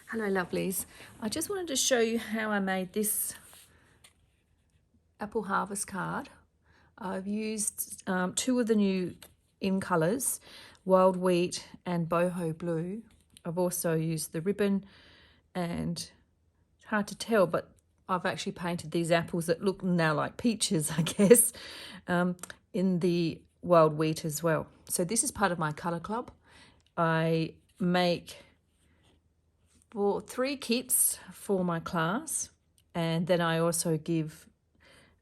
Hello lovelies, I just wanted to show you how I made this apple harvest card. I've used two of the new in colours, Wild Wheat and Boho Blue. I've also used the ribbon, and it's hard to tell, but I've actually painted these apples that look now like peaches, I guess, in the Wild Wheat as well. So this is part of my colour club. I make for 3 kits for my class, and then I also give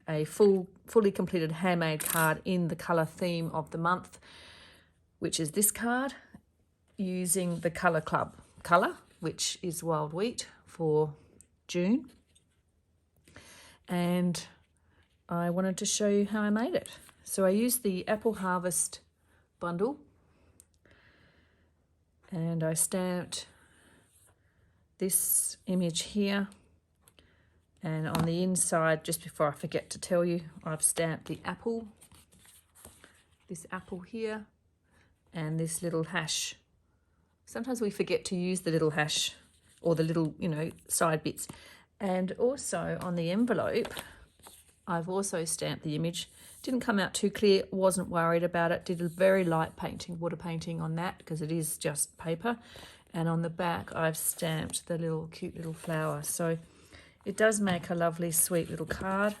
a fully completed handmade card in the colour theme of the month, which is this card, using the colour club colour, which is Wild Wheat for June. And I wanted to show you how I made it. So I used the Apple Harvest bundle, and I stamped this image here, and on the inside, just before I forget to tell you, I've stamped the apple, this apple here, and this little hash. Sometimes we forget to use the little hash or the little, side bits. And also on the envelope, I've also stamped the image. Didn't come out too clear, wasn't worried about it. Did a very light painting, water painting on that, because it is just paper. And on the back, I've stamped the little cute little flower. So it does make a lovely, sweet little card.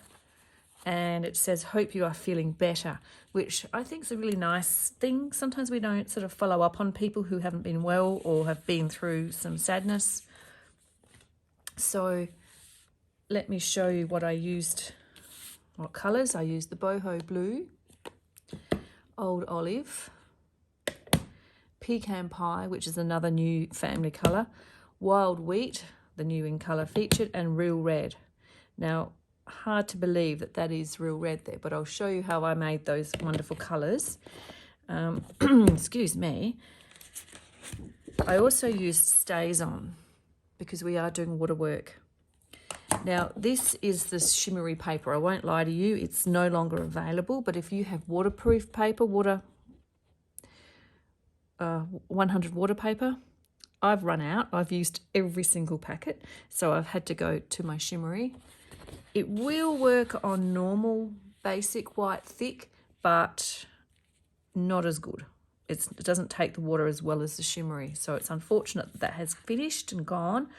And it says, hope you are feeling better, which I think is a really nice thing. Sometimes we don't sort of follow up on people who haven't been well or have been through some sadness. So let me show you what I used, what colours. I used the Boho Blue, Old Olive, Pecan Pie, which is another new family colour, Wild Wheat, the new in colour featured, and Real Red. Now, hard to believe that that is Real Red there, but I'll show you how I made those wonderful colours. Excuse me. I also used Stays On because we are doing waterwork. Now, this is the shimmery paper. I won't lie to you, it's no longer available, but if you have waterproof paper, 100 water paper, I've run out. I've used every single packet, so I've had to go to my shimmery. It will work on normal, basic white thick, but not as good. It doesn't take the water as well as the shimmery, so it's unfortunate that that has finished and gone.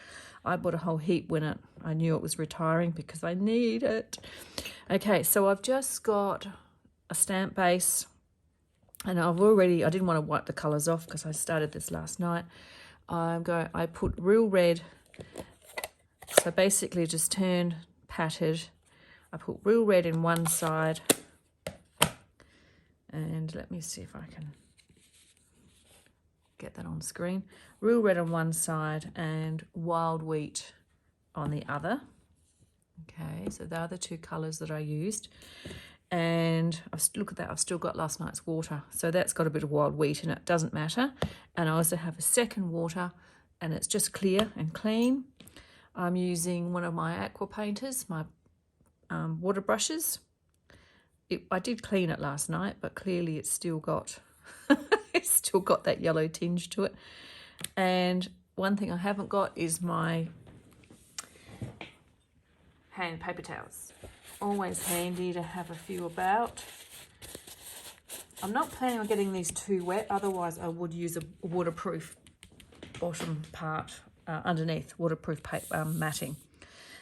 I bought a whole heap when I knew it was retiring because I need it. Okay, so I've just got a stamp base, and I didn't want to wipe the colours off because I started this last night. I put Real Red, so basically just turned, patted. I put Real Red in one side, and let me see if I can get that on screen. Real Red on one side and Wild Wheat on the other. Okay, so they are the two colours that I used. And look at that, I've still got last night's water. So that's got a bit of Wild Wheat in it, doesn't matter. And I also have a second water, and it's just clear and clean. I'm using one of my aqua painters, my water brushes. I did clean it last night, but clearly it's still got it's still got that yellow tinge to it. And one thing I haven't got is my hand paper towels. Always handy to have a few about. I'm not planning on getting these too wet, otherwise I would use a waterproof bottom part underneath, waterproof matting.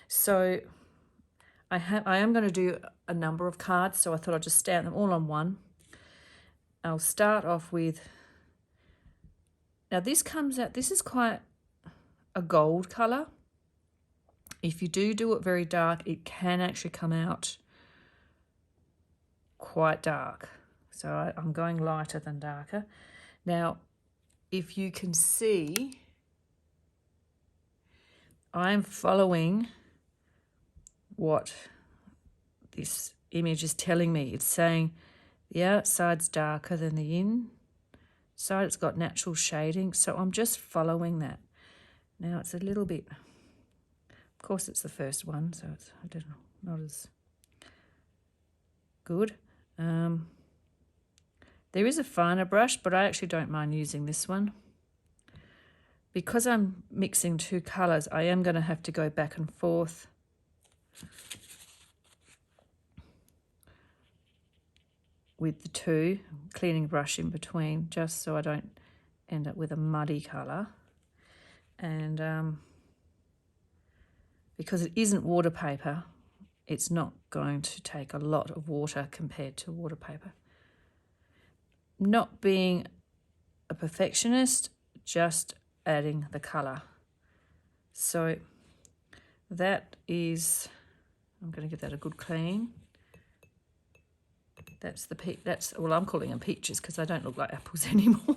So I am going to do a number of cards, so I thought I'd just stamp them all on one. I'll start off with, now this comes out, this is quite a gold colour. If you do it very dark, it can actually come out quite dark. So I'm going lighter than darker. Now, if you can see, I'm following what this image is telling me. It's saying the outside's darker than the inside. It's got natural shading, so I'm just following that. Now it's a little bit, of course it's the first one, so it's not as good. There is a finer brush, but I actually don't mind using this one. because I'm mixing two colours, I am going to have to go back and forth with the two, cleaning brush in between, just so I don't end up with a muddy colour. And because it isn't water paper, it's not going to take a lot of water compared to water paper. Not being a perfectionist, just adding the colour. So that is, I'm going to give that a good clean. That's well, I'm calling them peaches because they don't look like apples anymore.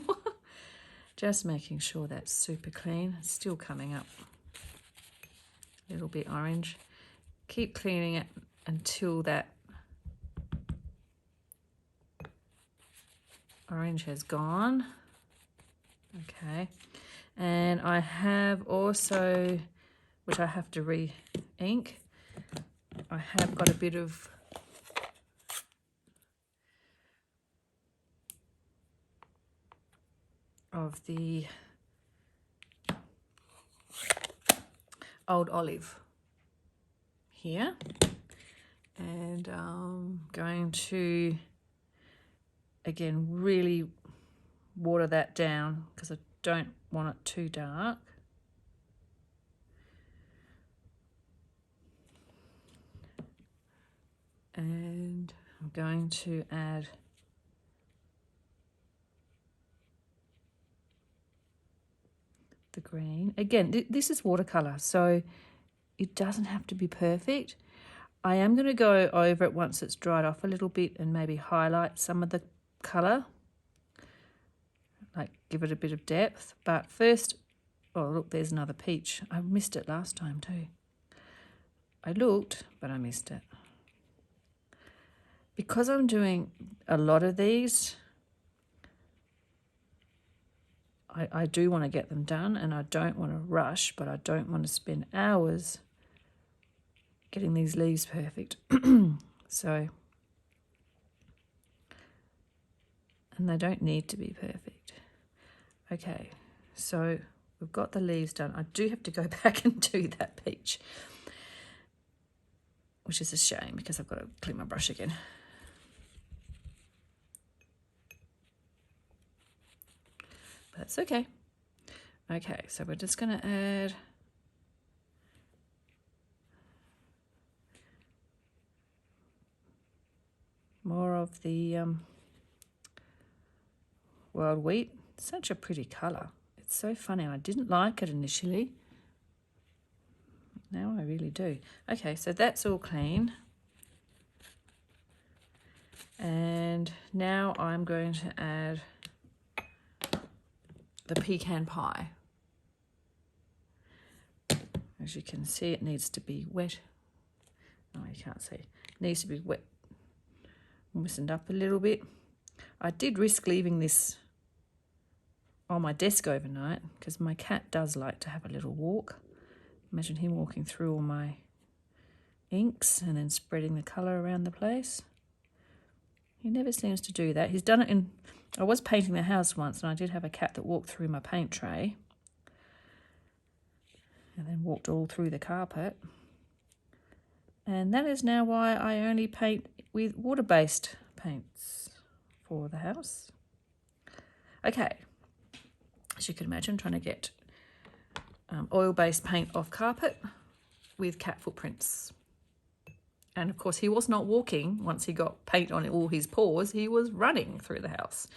Just making sure that's super clean. It's still coming up a little bit orange. Keep cleaning it until that orange has gone. Okay, and I have also, which I have to re-ink, I have got a bit of the Old Olive here, and I'm going to again really water that down because I don't want it too dark. And I'm going to add the green. Again, this is watercolour, so it doesn't have to be perfect. I am going to go over it once it's dried off a little bit and maybe highlight some of the colour, like give it a bit of depth. But first, oh look, there's another peach. I missed it last time too. I looked, but I missed it. Because I'm doing a lot of these, I do want to get them done, and I don't want to rush, but I don't want to spend hours getting these leaves perfect. So, and they don't need to be perfect. Okay, so we've got the leaves done. I do have to go back and do that peach, which is a shame because I've got to clean my brush again. But that's okay. Okay, so we're just going to add more of the wild wheat. Such a pretty colour. It's so funny. I didn't like it initially. Now I really do. Okay, so that's all clean. And now I'm going to add the pecan pie. As you can see, it needs to be wet. Oh, you can't see. It needs to be wet, moistened up a little bit. I did risk leaving this on my desk overnight because my cat does like to have a little walk. Imagine him walking through all my inks and then spreading the colour around the place. He never seems to do that. He's done it in... I was painting the house once and I did have a cat that walked through my paint tray and then walked all through the carpet. And that is now why I only paint with water-based paints for the house. Okay, as you can imagine, trying to get oil-based paint off carpet with cat footprints. And of course, he was not walking once he got paint on all his paws. He was running through the house.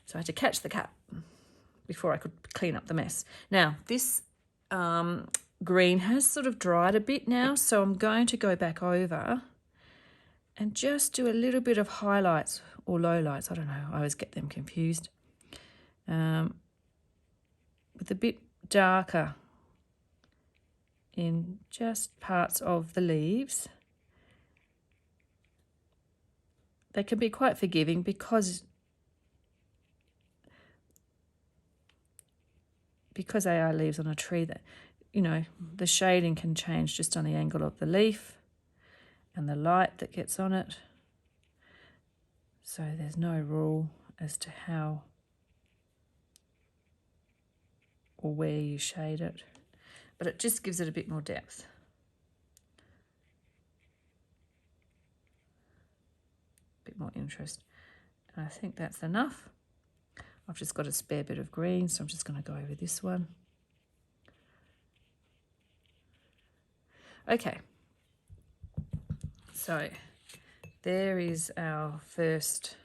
So I had to catch the cat before I could clean up the mess. Now, this green has sort of dried a bit now, so I'm going to go back over and just do a little bit of highlights or lowlights. I don't know. I always get them confused. With a bit darker in just parts of the leaves. They can be quite forgiving because they are leaves on a tree, that, you know, the shading can change just on the angle of the leaf and the light that gets on it. So there's no rule as to how or where you shade it, but it just gives it a bit more depth. A bit more interest. And I think that's enough. I've just got a spare bit of green, so I'm just going to go over this one. Okay, so there is our first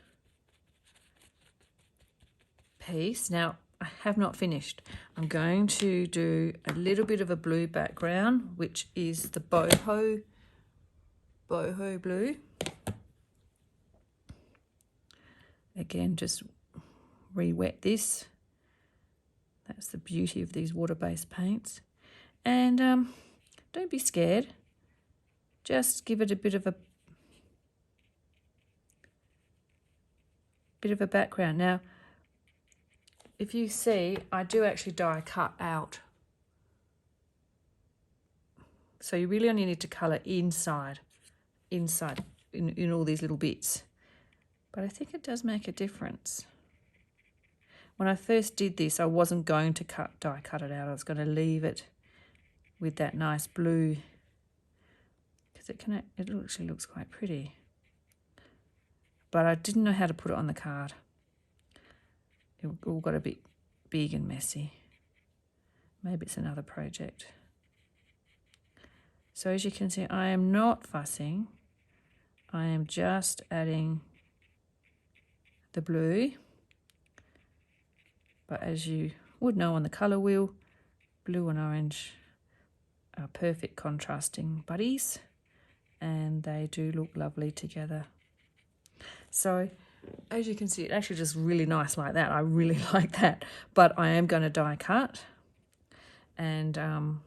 piece. Now, I have not finished. I'm going to do a little bit of a blue background, which is the Boho blue. Again, just re-wet this. That's the beauty of these water-based paints. And don't be scared. Just give it a bit of a background. Now, if you see, I do actually die cut out. So you really only need to colour inside in all these little bits. But I think it does make a difference. When I first did this, I wasn't going to die cut it out. I was going to leave it with that nice blue, because it actually looks quite pretty. But I didn't know how to put it on the card. It all got a bit big and messy. Maybe it's another project. So as you can see, I am not fussing. I am just adding the blue. But as you would know on the colour wheel, blue and orange are perfect contrasting buddies, and they do look lovely together. So as you can see, it actually just really nice like that. I really like that. But I am going to die cut, and I'm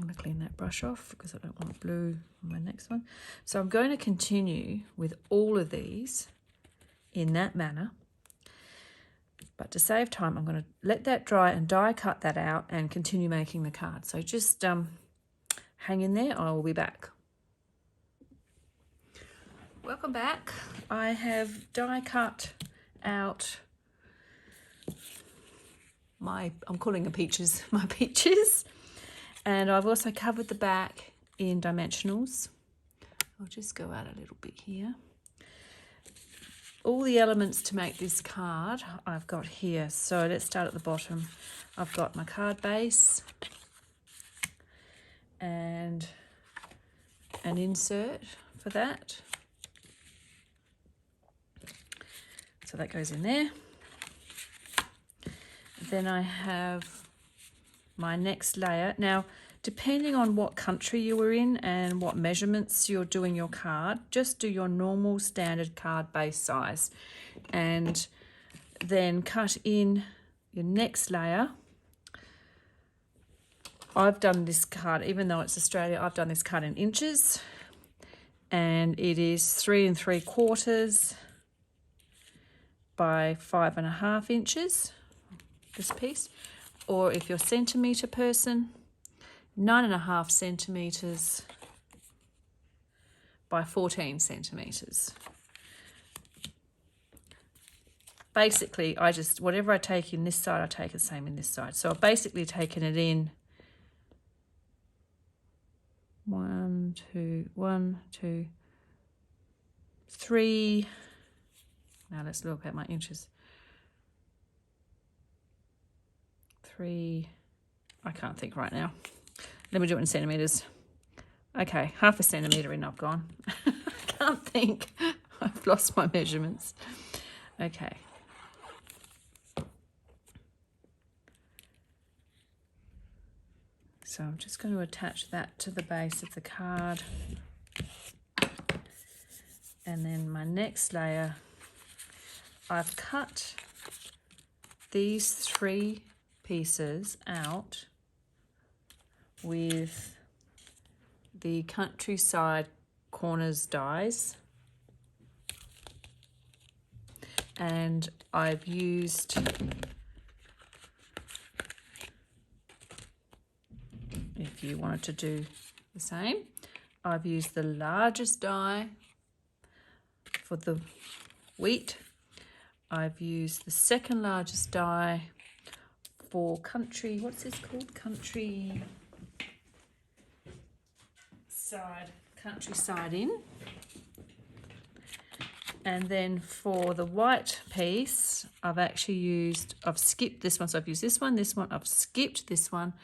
going to clean that brush off because I don't want blue on my next one. So I'm going to continue with all of these in that manner. But to save time, I'm going to let that dry and die cut that out and continue making the card. So just hang in there. I will be back. Welcome back. I have die cut out I'm calling them peaches, my peaches. And I've also covered the back in dimensionals. I'll just go out a little bit here. All the elements to make this card I've got here. So let's start at the bottom. I've got my card base and an insert for that. So that goes in there. Then I have my next layer. Now, depending on what country you were in and what measurements you're doing your card, just do your normal standard card base size and then cut in your next layer. I've done this card, even though it's Australia, I've done this card in inches, and it is 3 3/4 by 5.5 inches, this piece. Or if you're centimetre person, 9.5 centimetres by 14 centimetres. Basically, whatever I take in this side, I take the same in this side. So I've basically taken it in 1, 2, 3. Now let's look at my inches. 3, I can't think right now. Let me do it in centimetres. Okay, 0.5 centimetre in, I've gone. I can't think. I've lost my measurements. Okay. So I'm just going to attach that to the base of the card. And then my next layer, I've cut these 3 pieces out with the Countryside Corners dies, and I've used, if you wanted to do the same, I've used the largest die for the wheat. I've used the second largest die for country, what's this called? Countryside in. And then for the white piece, I've skipped this one. So I've used this one, I've skipped this one,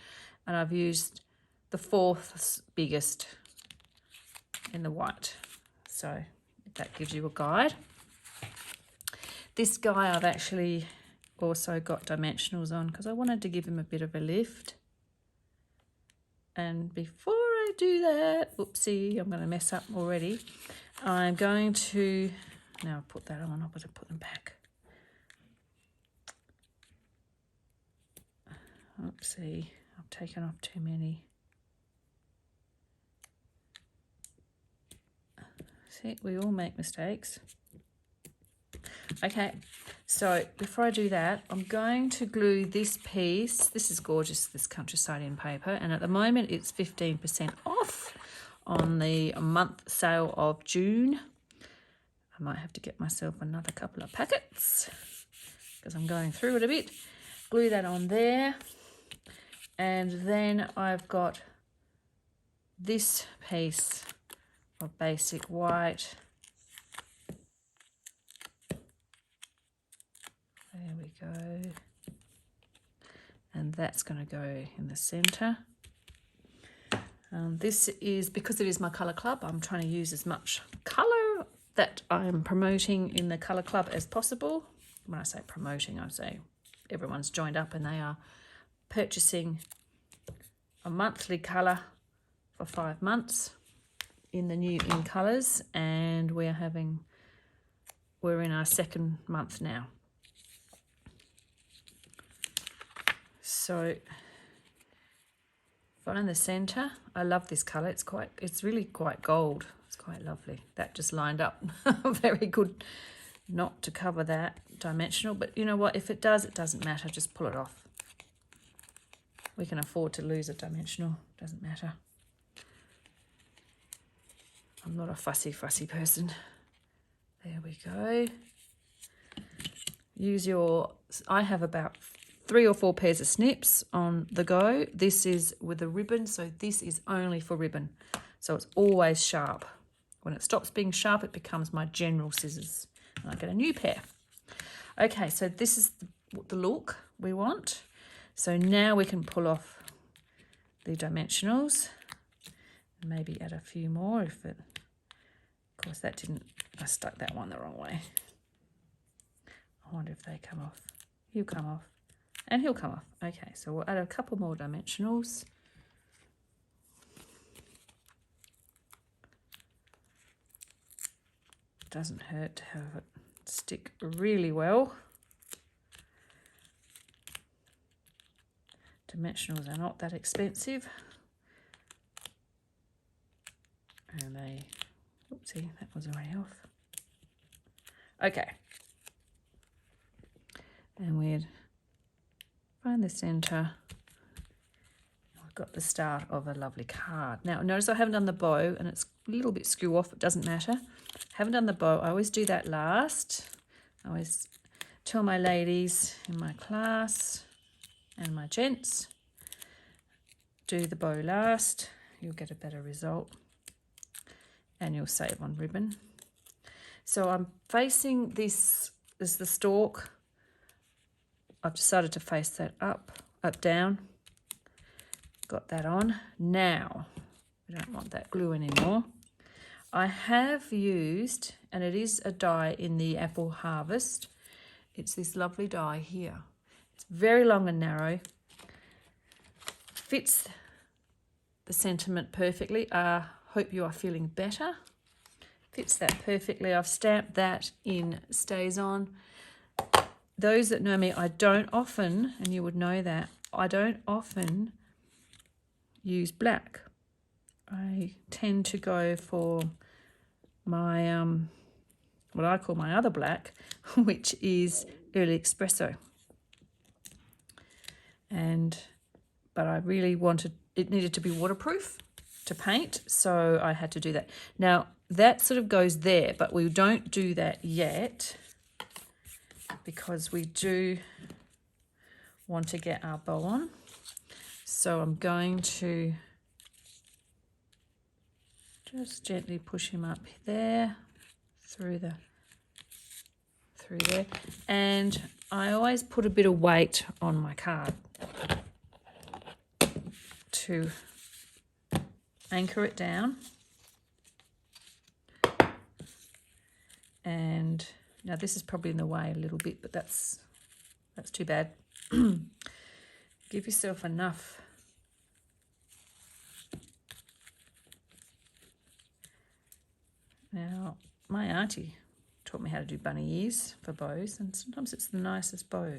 and I've used the fourth biggest in the white. So that gives you a guide. This guy I've actually also got dimensionals on because I wanted to give him a bit of a lift. And before I do that, oopsie, I'm going to mess up already. I'm going to, now I've put that on, I've got to put them back. Oopsie, I've taken off too many. See, we all make mistakes. Okay, so before I do that, I'm going to glue this piece. This is gorgeous, this Countryside in paper, and at the moment it's 15% off on the month sale of June. I might have to get myself another couple of packets because I'm going through it a bit. Glue that on there, and then I've got this piece of basic white. There we go. And that's going to go in the center. This is, because it is my colour club, I'm trying to use as much colour that I'm promoting in the colour club as possible. When I say promoting, I say everyone's joined up and they are purchasing a monthly colour for 5 months in the new in colours, and we're in our second month now. So find the center. I love this color. It's really quite gold. It's quite lovely. That just lined up very good, not to cover that dimensional, but you know what, if it does, it doesn't matter. Just pull it off. We can afford to lose a dimensional, doesn't matter. I'm not a fussy person. There we go. I have about 3 or 4 pairs of snips on the go. This is with a ribbon, so this is only for ribbon. So it's always sharp. When it stops being sharp, it becomes my general scissors, and I get a new pair. Okay, so this is the look we want. So now we can pull off the dimensionals, and maybe add a few more if it, of course I stuck that one the wrong way. I wonder if they come off. He'll come off. And he'll come off. Okay, so we'll add a couple more dimensionals. Doesn't hurt to have it stick really well. Dimensionals are not that expensive. And oopsie, that was already off. Okay. And we'd find the center. We've got the start of a lovely card. Now notice I haven't done the bow, and it's a little bit screw off, it doesn't matter. Haven't done the bow. I always do that last. I always tell my ladies in my class and my gents, do the bow last. You'll get a better result and you'll save on ribbon. So I'm facing this as the stalk. I've decided to face that up, down. Got that on. Now, we don't want that glue anymore. I have used, and it is a die in the Apple Harvest. It's this lovely die here. It's very long and narrow. Fits the sentiment perfectly. Hope you are feeling better. Fits that perfectly. I've stamped that in Stays On. Those that know me, I don't often, and you would know that, I don't often use black. I tend to go for my, what I call my other black, which is Early Espresso. But I really wanted, it needed to be waterproof to paint, so I had to do that. Now, that sort of goes there, but we don't do that yet, because we do want to get our bow on. So I'm going to just gently push him up there, through there. And I always put a bit of weight on my card to anchor it down. And now this is probably in the way a little bit, but that's too bad. Give yourself enough. Now, my auntie taught me how to do bunny ears for bows, and sometimes it's the nicest bow.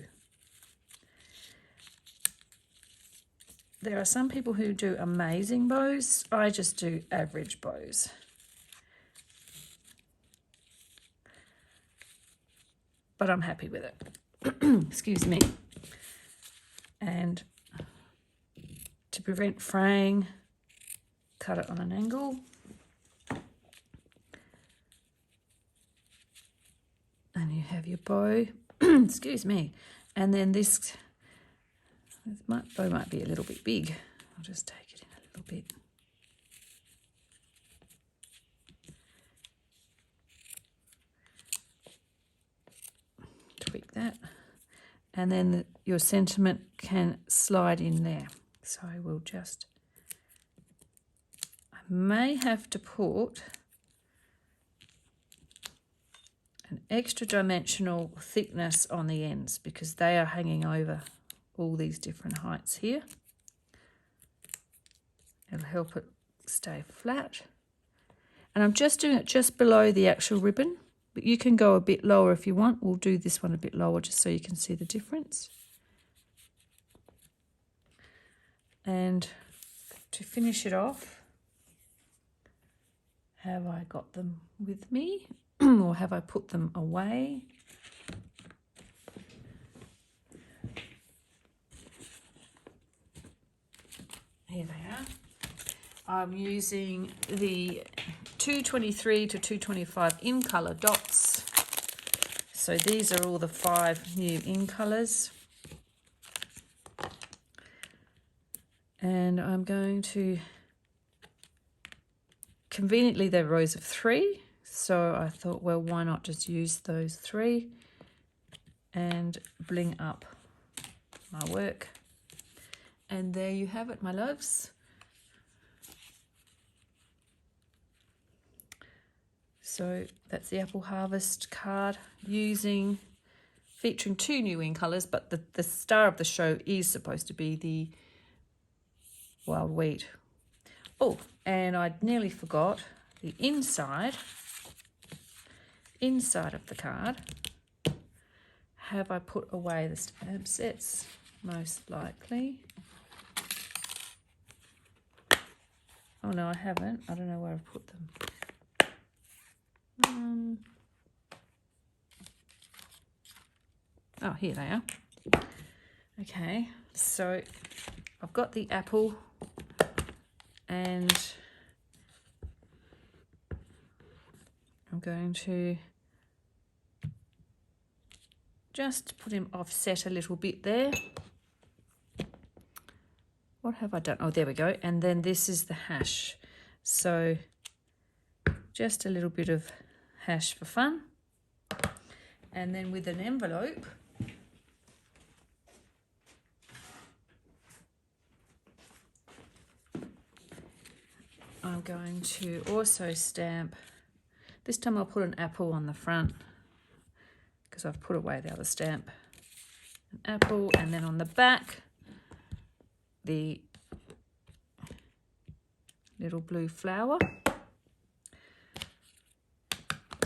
There are some people who do amazing bows. I just do average bows. But I'm happy with it. Excuse me. And to prevent fraying, cut it on an angle. And you have your bow. Excuse me. And then this bow might be a little bit big. I'll just take it in a little bit. Tweak that. And then your sentiment can slide in there. So I will just, I may have to put an extra dimensional thickness on the ends because they are hanging over all these different heights here. It'll help it stay flat. And I'm just doing it just below the actual ribbon, but you can go a bit lower if you want. We'll do this one a bit lower just so you can see the difference. And to finish it off, have I got them with me or have I put them away? Here they are. I'm using the 223 to 225 in colour dots. So these are all the 5 new in colours. And I'm going to, conveniently they're rows of 3. So I thought, well, why not just use those 3 and bling up my work. And there you have it, my loves. So that's the Apple Harvest card featuring 2 new in colours, but the star of the show is supposed to be the wild wheat. Oh, and I nearly forgot the inside of the card. Have I put away the stamp sets? Most likely. Oh no, I haven't. I don't know where I've put them. Oh, here they are. Okay, so I've got the apple and I'm going to just put him offset a little bit there. What have I done? Oh, there we go. And then this is the hash. So just a little bit of hash for fun. And then with an envelope, I'm going to also stamp, this time I'll put an apple on the front because I've put away the other stamp. An apple, and then on the back, the little blue flower.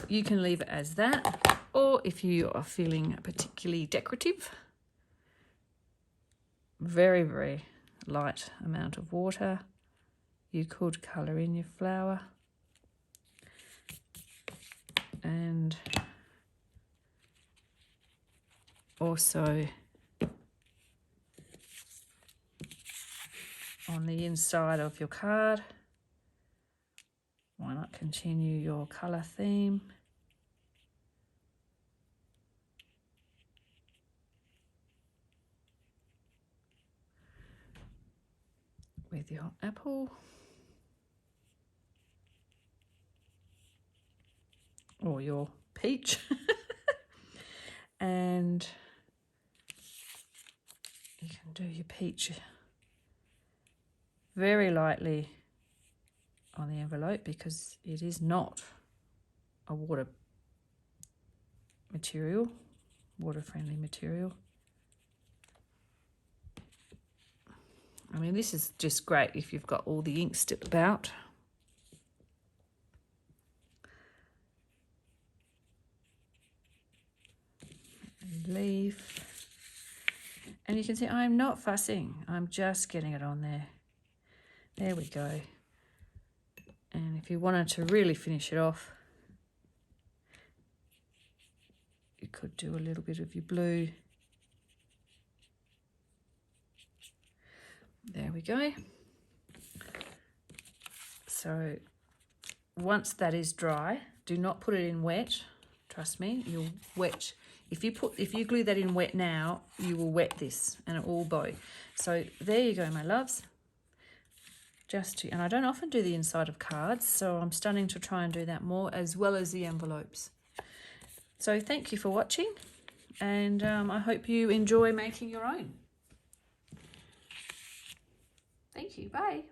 You can leave it as that, or if you are feeling particularly decorative, very, very light amount of water. You could colour in your flower. And also on the inside of your card, why not continue your colour theme? with your apple. Or your peach. And you can do your peach very lightly on the envelope because it is not a water-friendly material. I mean, this is just great if you've got all the ink still about. And leaf. And you can see I'm not fussing. I'm just getting it on there. There we go. And if you wanted to really finish it off, you could do a little bit of your blue. There we go. So once that is dry, do not put it in wet. Trust me, you'll wet. If you glue that in wet now, you will wet this and it will bow. So there you go, my loves. And I don't often do the inside of cards, so I'm starting to try and do that more, as well as the envelopes. So thank you for watching, and I hope you enjoy making your own. Thank you, bye.